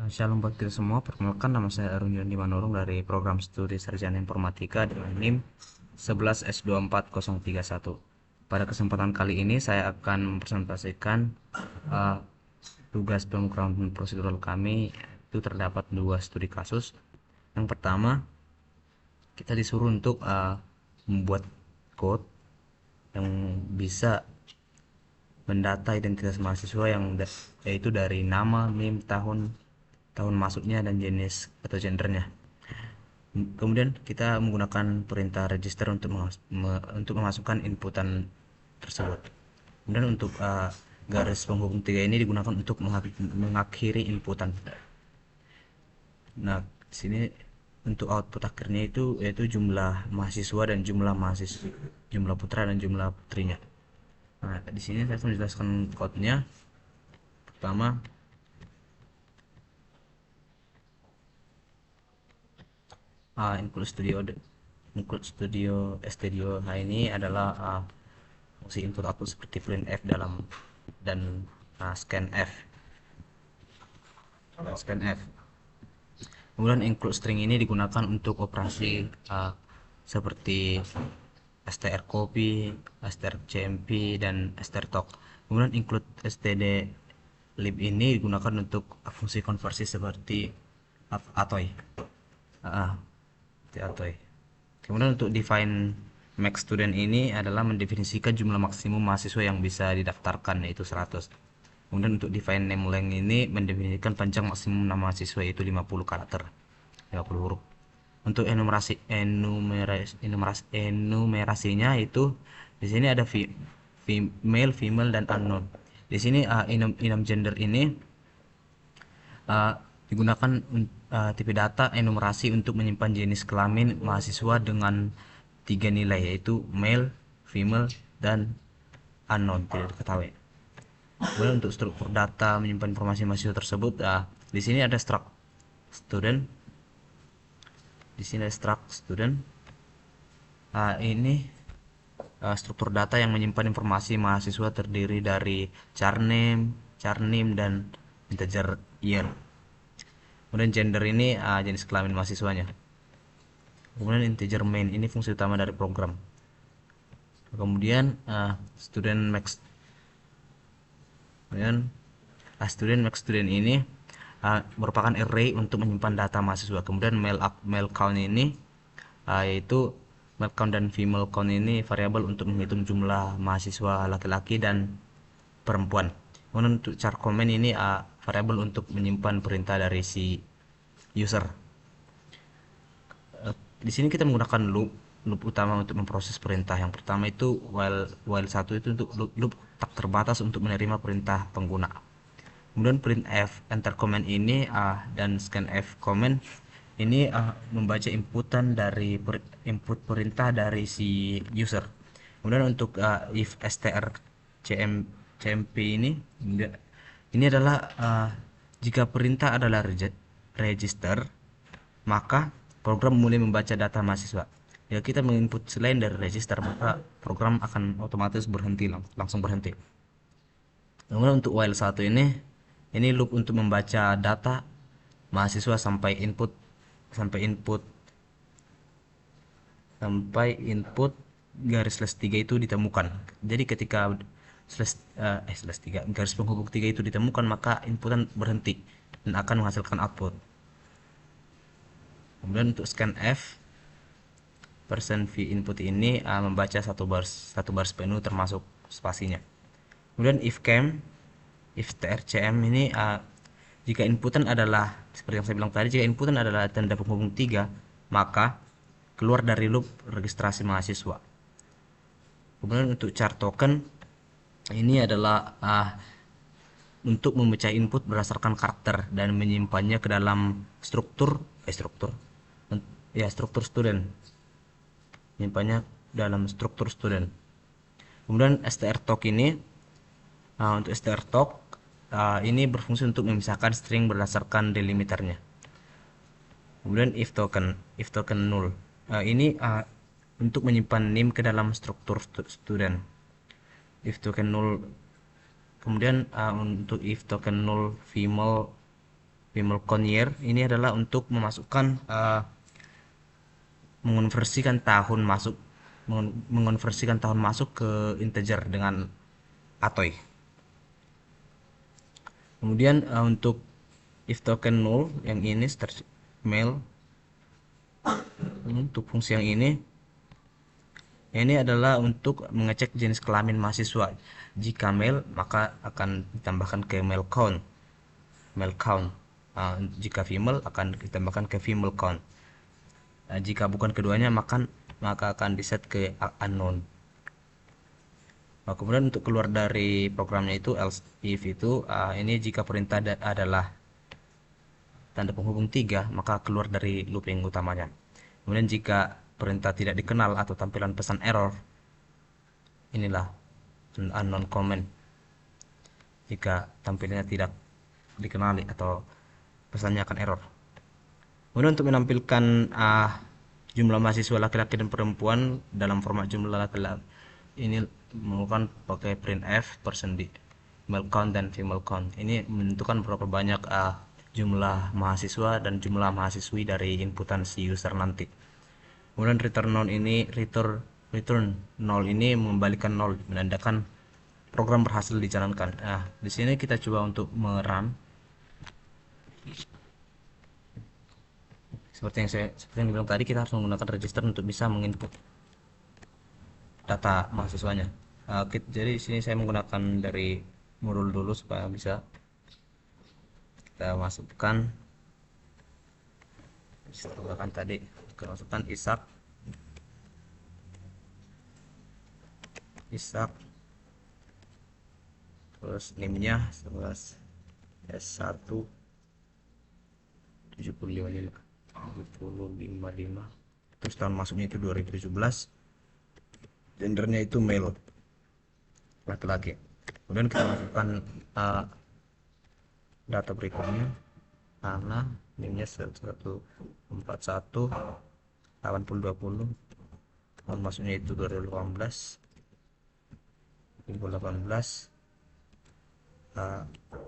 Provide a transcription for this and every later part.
Shalom buat kita semua, perkenalkan nama saya Arun Yoni Manurung dari program studi Sarjana Informatika dengan NIM 11S24031. Pada kesempatan kali ini saya akan mempresentasikan uh, tugas pemrograman prosedural kami. Itu terdapat dua studi kasus. Yang pertama, kita disuruh untuk membuat code yang bisa mendata identitas mahasiswa yaitu dari nama, NIM, tahun masuknya dan jenis atau gendernya. Kemudian kita menggunakan perintah register untuk memasukkan inputan tersebut. Kemudian untuk garis penghubung 3 ini digunakan untuk mengakhiri inputan. Nah, di sini untuk output akhirnya itu yaitu jumlah mahasiswa dan jumlah putra dan jumlah putrinya. Nah, di sini saya akan menjelaskan code-nya. Pertama, include studio. Nah, ini adalah fungsi input output seperti printf dan scanf. Kemudian include string ini digunakan untuk operasi seperti strcpy, strcmp, dan strtalk. Kemudian include stdlib ini digunakan untuk fungsi konversi seperti atoy. Atoy. Kemudian untuk define max student ini adalah mendefinisikan jumlah maksimum mahasiswa yang bisa didaftarkan, yaitu 100. Kemudian untuk define name length ini mendefinisikan panjang maksimum nama mahasiswa, yaitu 50 karakter, 50 huruf. Untuk enumerasinya itu di sini ada female, female, dan unknown. Di sini enum gender ini digunakan tipe data enumerasi untuk menyimpan jenis kelamin mahasiswa dengan 3 nilai, yaitu male, female, dan unknown, tidak diketahui. Kemudian untuk struktur data menyimpan informasi mahasiswa tersebut, di sini ada struct student. Di sini ada struct student. Ini struktur data yang menyimpan informasi mahasiswa terdiri dari char name, dan integer year. Kemudian gender ini jenis kelamin mahasiswanya. Kemudian integer main ini fungsi utama dari program. Kemudian student max. Kemudian student max student ini merupakan array untuk menyimpan data mahasiswa. Kemudian male count ini yaitu male count dan female count ini variabel untuk menghitung jumlah mahasiswa laki-laki dan perempuan. Kemudian untuk char comment ini variabel untuk menyimpan perintah dari si user. Di sini kita menggunakan loop utama untuk memproses perintah. Yang pertama itu while 1 itu untuk loop tak terbatas untuk menerima perintah pengguna. Kemudian printf enter comment ini dan scanf comment ini membaca input perintah dari si user. Kemudian untuk if strcmp ini adalah jika perintah adalah register, maka program mulai membaca data mahasiswa. Jika kita menginput selain dari register, maka program akan otomatis langsung berhenti. Kemudian untuk while 1 ini loop untuk membaca data mahasiswa sampai input garis /3 itu ditemukan. Jadi ketika garis penghubung 3 itu ditemukan, maka inputan berhenti dan akan menghasilkan output. Kemudian untuk scanf % v input ini membaca satu baris penuh termasuk spasinya. Kemudian if trcm ini jika inputan adalah seperti yang saya bilang tadi, jika inputan adalah tanda penghubung 3, maka keluar dari loop registrasi mahasiswa. Kemudian untuk char token ini adalah untuk memecah input berdasarkan karakter dan menyimpannya ke dalam struktur student, menyimpannya dalam struktur student. Kemudian strtalk ini untuk strtalk ini berfungsi untuk memisahkan string berdasarkan delimiternya. Kemudian if token null ini untuk menyimpan name ke dalam struktur student. If token null. Kemudian untuk if token null female female count year ini adalah untuk memasukkan mengonversikan tahun masuk ke integer dengan atoy. Kemudian untuk if token null yang ini start male, untuk fungsi yang ini adalah untuk mengecek jenis kelamin mahasiswa. Jika male maka akan ditambahkan ke male count. Jika female akan ditambahkan ke female count. Jika bukan keduanya maka akan diset ke unknown. Kemudian untuk keluar dari programnya itu else if itu ini jika perintah adalah tanda penghubung 3 maka keluar dari looping utamanya. Kemudian jika perintah tidak dikenal atau tampilan pesan error, inilah unknown comment. Jika tampilannya tidak dikenali atau pesannya akan error. Kemudian untuk menampilkan jumlah mahasiswa laki-laki dan perempuan dalam format jumlah laki-laki ini menggunakan pakai printf male count dan female count. Ini menentukan berapa banyak jumlah mahasiswa dan jumlah mahasiswi dari inputan si user nanti. Kemudian return null ini mengembalikan 0, menandakan program berhasil dijalankan. Di sini kita coba untuk merun. Seperti yang bilang tadi, kita harus menggunakan register untuk bisa menginput data mahasiswanya. Jadi di sini saya menggunakan dari modul dulu supaya bisa kita masukkan. Setelahkan tadi kita masukkan Isak terus NIM-nya 11 S1 755 terus tahun masuknya itu 2017, gendernya itu male, laki-laki. Kemudian kita masukkan data berikutnya, karena NIM-nya 1141 8020, tahun masuknya itu 2018,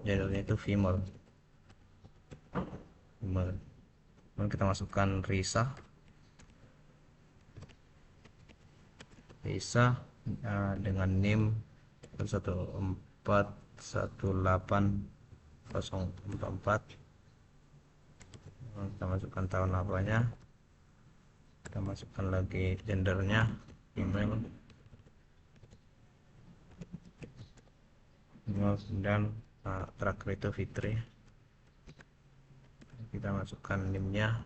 gendernya itu female. Kemudian kita masukkan Risa dengan NIM 1418044. Kita masukkan tahun lahirnya, kita masukkan lagi gendernya female, dan terakhir itu Fitri. Kita masukkan NIM-nya,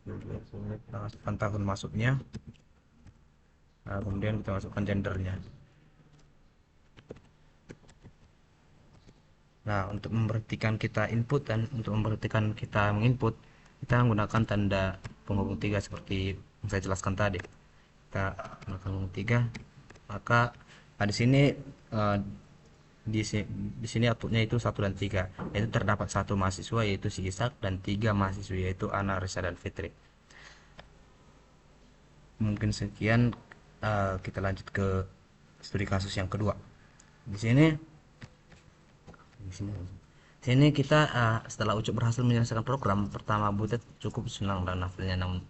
kita masukkan tahun masuknya, kemudian kita masukkan gendernya. Nah, untuk memberhentikan kita input dan untuk memberhentikan kita menginput, kita menggunakan tanda penghubung 3 seperti yang saya jelaskan tadi. Kita menggunakan penghubung 3, maka di sini di sini outputnya itu 1 dan 3, yaitu terdapat 1 mahasiswa yaitu si Ishak dan 3 mahasiswa yaitu Ana, Risa, dan Fitri. Mungkin sekian, kita lanjut ke studi kasus yang kedua. Di sini kita setelah Ucup berhasil menyelesaikan program pertama, Butet cukup senang dan hasilnya, namun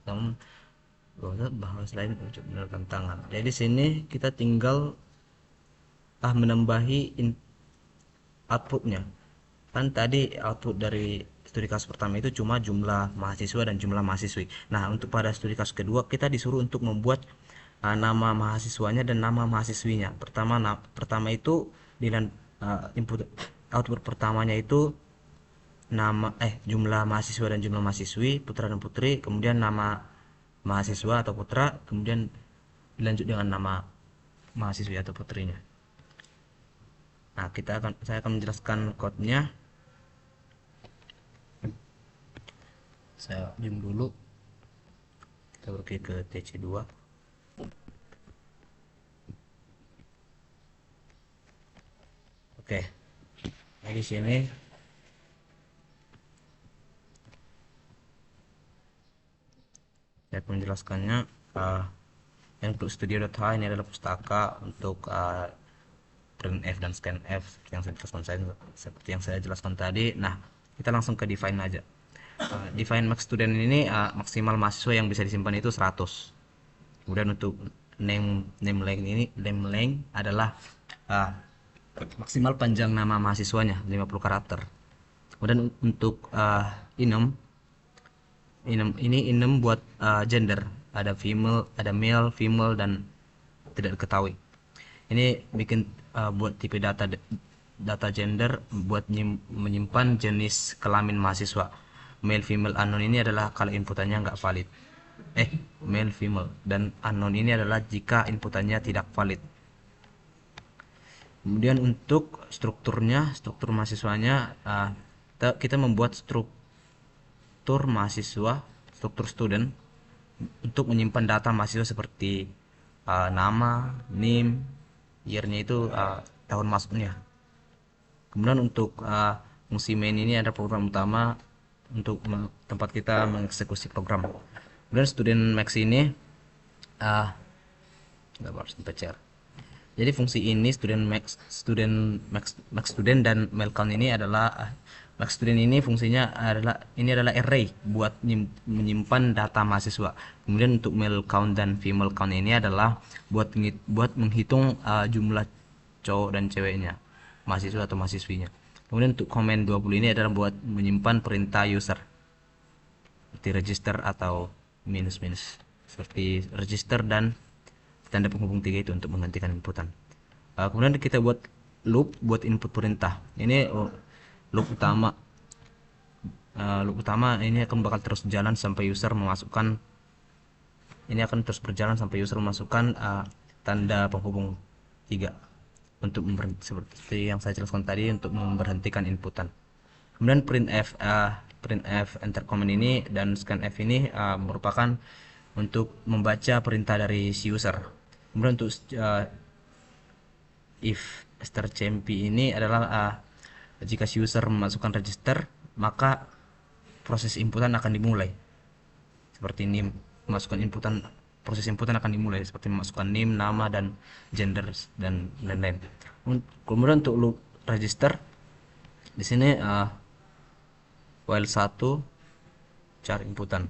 bahwa selain Ucup benar tantangan. Jadi di sini kita tinggal menambahi outputnya. Kan tadi output dari studi kasus pertama itu cuma jumlah mahasiswa dan jumlah mahasiswi. Nah, untuk pada studi kasus kedua kita disuruh untuk membuat nama mahasiswanya dan nama mahasiswinya. Pertama itu di input output pertamanya itu jumlah mahasiswa dan jumlah mahasiswi, putra dan putri, kemudian nama mahasiswa atau putra, kemudian dilanjut dengan nama mahasiswi atau putrinya. Nah, saya akan menjelaskan code-nya. Saya zoom dulu. Kita pergi ke TC2. Oke. Nah, di sini saya akan menjelaskannya. Yang untuk studio.h ini adalah pustaka untuk printf dan scanf seperti yang saya jelaskan tadi. Nah, kita langsung ke define aja. Define max student ini maksimal mahasiswa yang bisa disimpan itu 100. Kemudian untuk name length adalah maksimal panjang nama mahasiswanya 50 karakter. Kemudian untuk enum buat gender, ada female, ada male, female, dan tidak diketahui. Ini bikin buat tipe data gender buat menyimpan jenis kelamin mahasiswa. Male, female, unknown ini adalah kalau inputannya nggak valid. Male, female, dan unknown ini adalah jika inputannya tidak valid. Kemudian untuk struktur mahasiswanya, kita membuat struktur mahasiswa, struktur student, untuk menyimpan data mahasiswa seperti nama, name, year-nya itu tahun masuknya. Kemudian untuk fungsi main ini ada program utama untuk tempat kita mengeksekusi program. Kemudian student max ini harus dipencet. Jadi fungsi ini student dan mail count ini adalah max student ini fungsinya adalah array buat menyimpan data mahasiswa. Kemudian untuk male count dan female count ini adalah buat menghitung jumlah cowok dan ceweknya, mahasiswa atau mahasiswinya. Kemudian untuk comment 20 ini adalah buat menyimpan perintah user seperti register atau minus seperti register dan tanda penghubung 3 itu untuk menghentikan inputan. Kemudian kita buat loop buat input perintah. Ini loop utama ini akan bakal terus jalan sampai user memasukkan tanda penghubung 3 untuk seperti yang saya jelaskan tadi, untuk memberhentikan inputan. Kemudian printf enter comment ini dan scanf ini merupakan untuk membaca perintah dari si user. Kemudian untuk if strcmp ini adalah jika si user memasukkan register, maka proses inputan akan dimulai. Seperti name, proses inputan akan dimulai seperti memasukkan name, nama, dan gender dan lain-lain. Kemudian untuk loop register di sini while 1 cari inputan.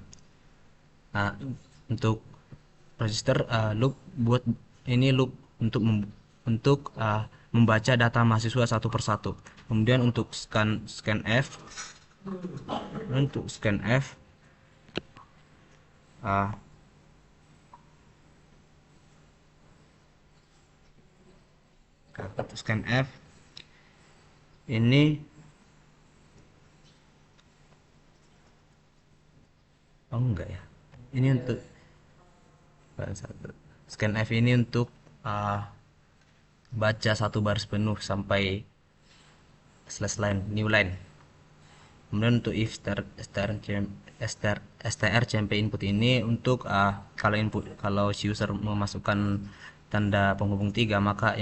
Nah, untuk register loop untuk membaca data mahasiswa satu persatu. Kemudian untuk scanf ini enggak ya, ini untuk scanf ini untuk baca satu baris penuh sampai slash line, new line. Kemudian untuk if strcmp input ini untuk kalau si user memasukkan tanda penghubung 3, maka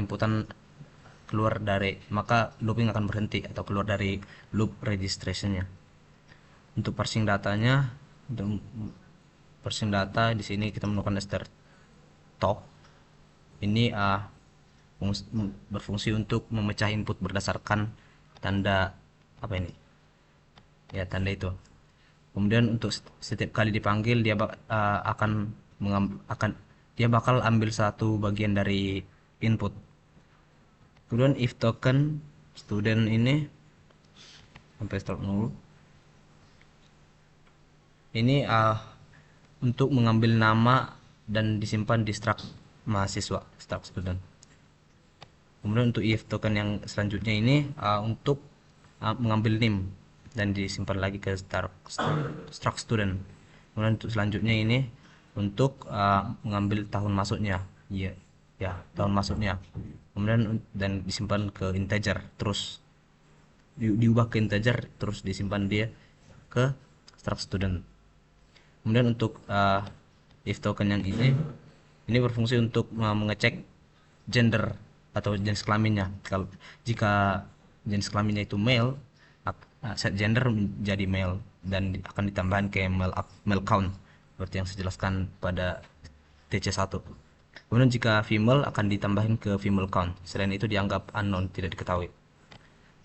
looping akan berhenti atau keluar dari loop registrationnya. Untuk parsing data di sini kita menggunakan strtalk. Ini berfungsi untuk memecah input berdasarkan tanda tanda itu. Kemudian untuk setiap kali dipanggil dia bakal ambil satu bagian dari input. Kemudian if token student ini sampai start 0 ini untuk mengambil nama dan disimpan di struct mahasiswa, struct student. Kemudian untuk if token yang selanjutnya ini untuk mengambil name dan disimpan lagi ke struct student. Kemudian untuk selanjutnya ini untuk mengambil tahun masuknya, tahun masuknya. Kemudian dan disimpan ke integer, terus diubah ke integer, terus disimpan dia ke struct student. Kemudian untuk if token yang ini berfungsi untuk mengecek gender atau jenis kelaminnya. Kalau jika jenis kelaminnya itu male, set gender menjadi male dan akan ditambahkan ke male count seperti yang saya jelaskan pada TC1. Kemudian jika female akan ditambahin ke female count. Selain itu dianggap unknown, tidak diketahui.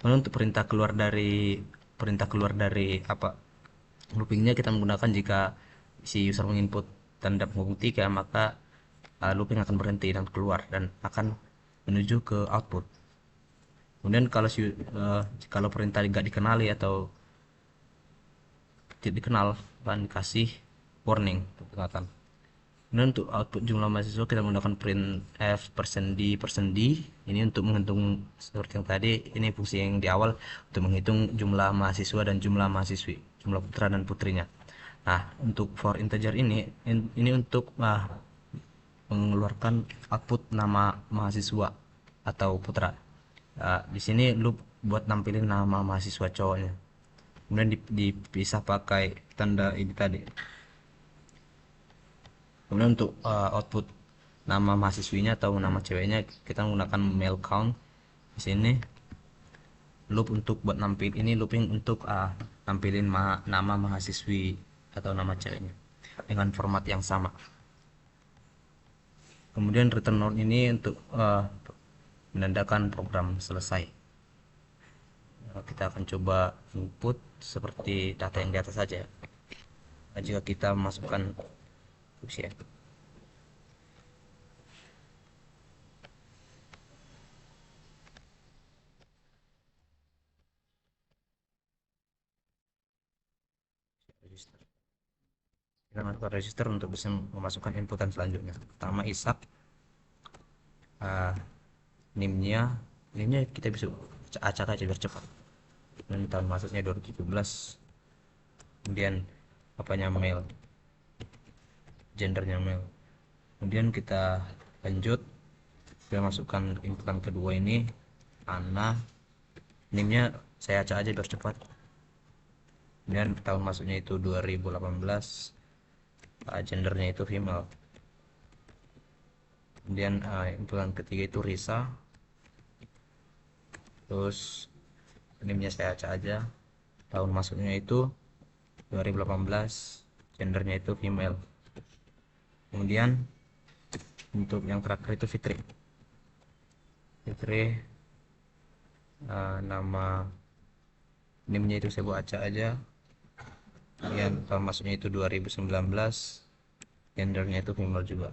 Kemudian untuk perintah keluar dari apa loopingnya kita menggunakan jika si user menginput tanda punggung 3, maka looping akan berhenti dan keluar dan akan menuju ke output. Kemudian kalau perintah tidak dikenali atau tidak dikenal, akan dikasih warning peringatan. Kemudian untuk output jumlah mahasiswa kita menggunakan printf %d. Ini untuk menghitung seperti yang tadi, ini fungsi yang di awal untuk menghitung jumlah mahasiswa dan jumlah mahasiswi, jumlah putra dan putrinya. Nah, untuk for integer ini untuk mengeluarkan output nama mahasiswa atau putra. Di sini loop buat nampilin nama mahasiswa cowoknya. Kemudian dipisah pakai tanda ini tadi. Kemudian untuk output nama mahasiswinya atau nama ceweknya kita menggunakan male count. Di sini loop untuk buat looping untuk nampilin nama mahasiswi atau nama ceweknya dengan format yang sama. Kemudian return node ini untuk menandakan program selesai. Kita akan coba input seperti data yang di atas saja. Jika kita masukkan usia, register. Kita masukkan register untuk bisa memasukkan inputan selanjutnya. Pertama Ishak, nimnya kita bisa acak aja biar cepat. Dan tahun masuknya 2017. Kemudian apanya male, gendernya male. Kemudian kita lanjut, kita masukkan inputan kedua ini Ana, nimnya saya acak aja biar cepat. Kemudian tahun masuknya itu 2018, gendernya itu female. Kemudian inputan ketiga itu Risa, terus nimnya saya acak aja, tahun masuknya itu 2018, gendernya itu female. Kemudian untuk yang terakhir itu Fitri, nama nimnya itu saya buat acak aja, kemudian tahun masuknya itu 2019, gendernya itu female juga.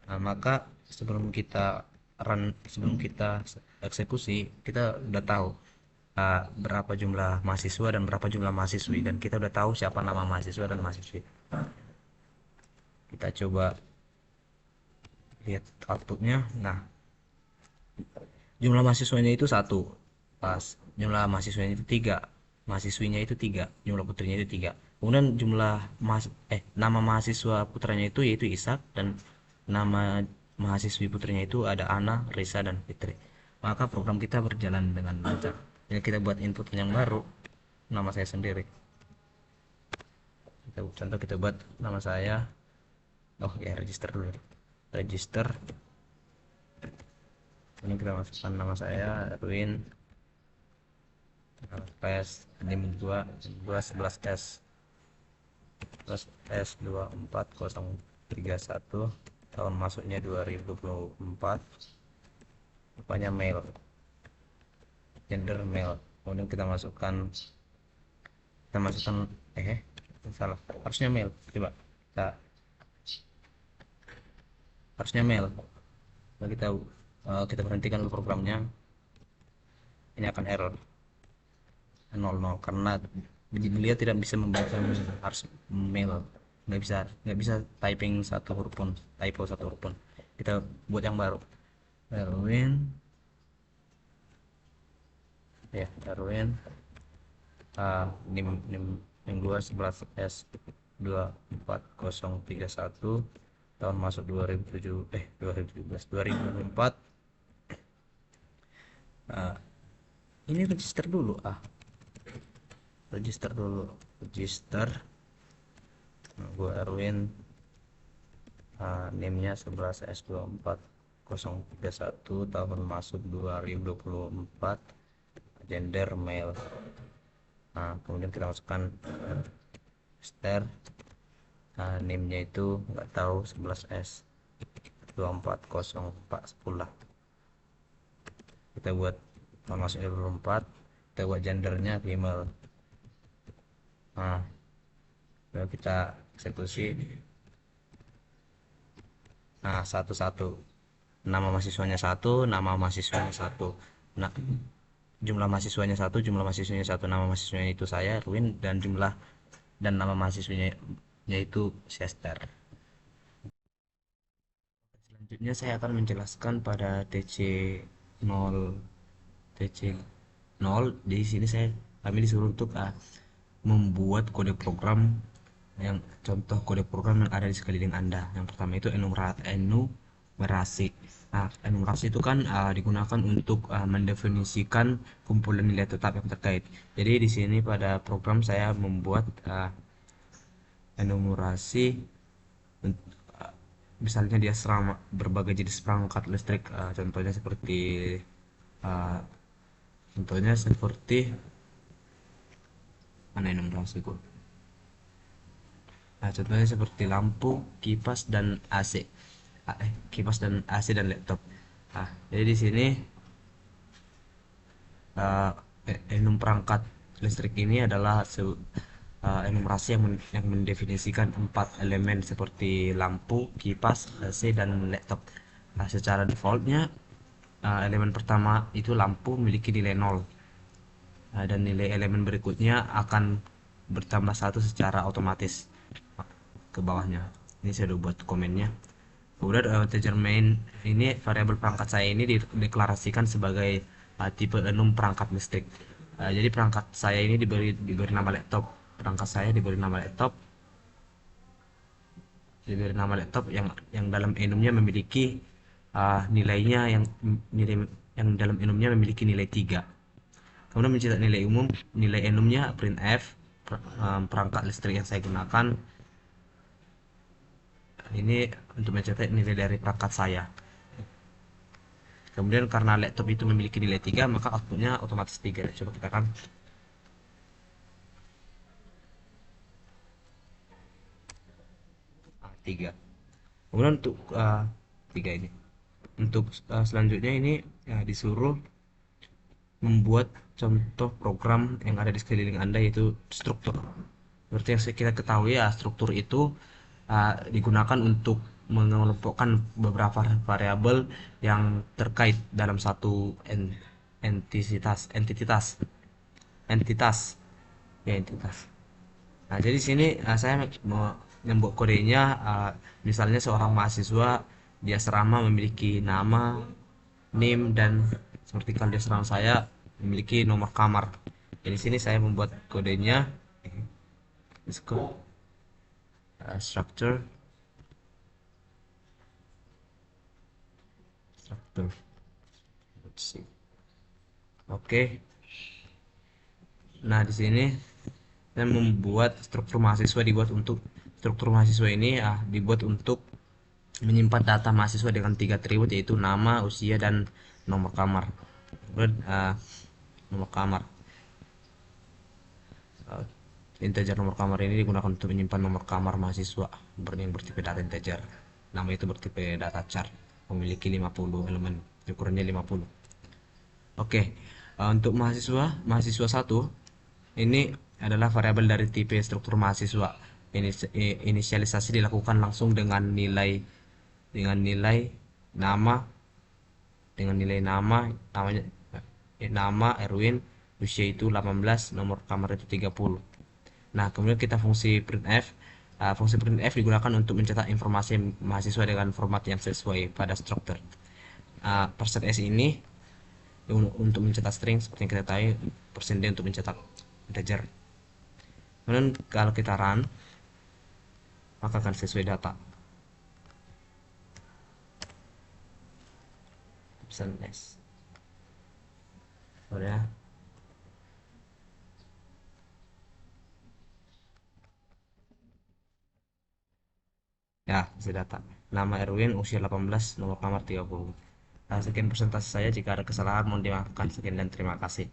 Nah, maka sebelum kita eksekusi, kita udah tahu berapa jumlah mahasiswa dan berapa jumlah mahasiswi, dan kita udah tahu siapa nama mahasiswa dan mahasiswi. Kita coba lihat outputnya. Nah, jumlah mahasiswanya itu 1, pas jumlah mahasiswanya itu 3, mahasiswinya itu 3, jumlah putrinya itu 3. Kemudian nama mahasiswa putranya itu yaitu Ishak, dan nama mahasiswi putrinya itu ada Ana, Risa, dan Fitri. Maka program kita berjalan dengan lancar. Jadi kita buat input yang baru, nama saya sendiri. Contoh kita buat nama saya, register dulu. Register. Ini kita masukkan nama saya Erwin, PS 11S 24031, tahun masuknya 2024, rupanya male, gender male. Kemudian kita masukkan salah, harusnya male, coba harusnya male. Nah, kita berhentikan programnya, ini akan error 00 karena beliau tidak bisa membaca, harus male, nggak bisa typing satu huruf pun, typo satu huruf pun. Kita buat yang baru, Erwin nim 211S 24031, tahun masuk 2004. Ini register dulu, register gue Erwin, nimnya 11S24031, tahun masuk 2024, gender male. Nah, kemudian kita masukkan nimnya itu nggak tahu 11S. 240410 lah. Kita buat masuknya 24, kita buat gendernya female. Nah, lalu kita eksekusi. Nah, satu-satu. Nama mahasiswanya satu, nama mahasiswanya satu. Nah, jumlah mahasiswanya satu, jumlah mahasiswanya satu, nama mahasiswanya itu saya, Erwin, dan jumlah dan nama mahasiswanya yaitu Chester. Selanjutnya saya akan menjelaskan pada TC 0 TC 0. Di sini kami disuruh untuk membuat kode program yang contoh kode program yang ada di sekeliling Anda. Yang pertama itu enumerasi. Nah, enumerasi itu kan digunakan untuk mendefinisikan kumpulan nilai tetap yang terkait. Jadi di sini pada program saya membuat enumerasi, misalnya dia serang berbagai jenis perangkat listrik, uh, contohnya seperti mana enumerasi itu. Nah, contohnya seperti lampu, kipas dan AC. Kipas dan AC dan laptop. Nah, jadi di sini uh, enum perangkat listrik ini adalah enumerasi yang mendefinisikan 4 elemen seperti lampu, kipas, AC, dan laptop. Nah, secara defaultnya elemen pertama itu lampu memiliki nilai 0. Dan nilai elemen berikutnya akan bertambah satu secara otomatis ke bawahnya. Ini saya udah buat komennya. Kemudian integer main ini, variabel perangkat saya ini dideklarasikan sebagai tipe enum perangkat listrik. Jadi perangkat saya ini diberi nama laptop. Perangkat saya diberi nama laptop. Diberi nama laptop yang dalam enumnya memiliki nilainya yang dalam enumnya memiliki nilai 3. Kemudian mencetak nilai umum, nilai enumnya printf. Perangkat listrik yang saya gunakan ini untuk mencetak nilai dari perangkat saya. Kemudian karena laptop itu memiliki nilai 3, maka outputnya otomatis 3. Coba kita kan 3. Kemudian untuk 3 ini. Untuk selanjutnya ini disuruh membuat contoh program yang ada di sekeliling Anda, yaitu struktur. Seperti yang kita ketahui ya, struktur itu digunakan untuk mengelompokkan beberapa variabel yang terkait dalam satu entitas entitas. Nah, jadi sini saya mau membuat kodenya, misalnya seorang mahasiswa di asrama memiliki nama, name, dan seperti kalau di asrama saya memiliki nomor kamar. Jadi sini saya membuat kodenya. Let's go. Structure. Let's see. Oke. Nah, di sini saya membuat struktur mahasiswa ini dibuat untuk menyimpan data mahasiswa dengan 3 atribut, yaitu nama, usia, dan nomor kamar. Kemudian nomor kamar. Integer nomor kamar ini digunakan untuk menyimpan nomor kamar mahasiswa yang bertipe data integer. Nama itu bertipe data char, memiliki 50 elemen, ukurannya 50. Oke, untuk mahasiswa 1 ini adalah variabel dari tipe struktur mahasiswa. Inisialisasi dilakukan langsung dengan nilai nama, nama Erwin, usia itu 18, nomor kamar itu 30. Nah, kemudian kita fungsi printf. Fungsi printf digunakan untuk mencetak informasi mahasiswa dengan format yang sesuai pada struktur. %s ini untuk mencetak string, seperti yang kita tahu, %d untuk mencetak integer. Kemudian kalau kita run, maka akan sesuai data. %s. Sudah. Ya, sesuai data. Nama Erwin, usia 18, nomor kamar 30. Sekian presentasi saya. Jika ada kesalahan mohon dimaafkan. Sekian dan terima kasih.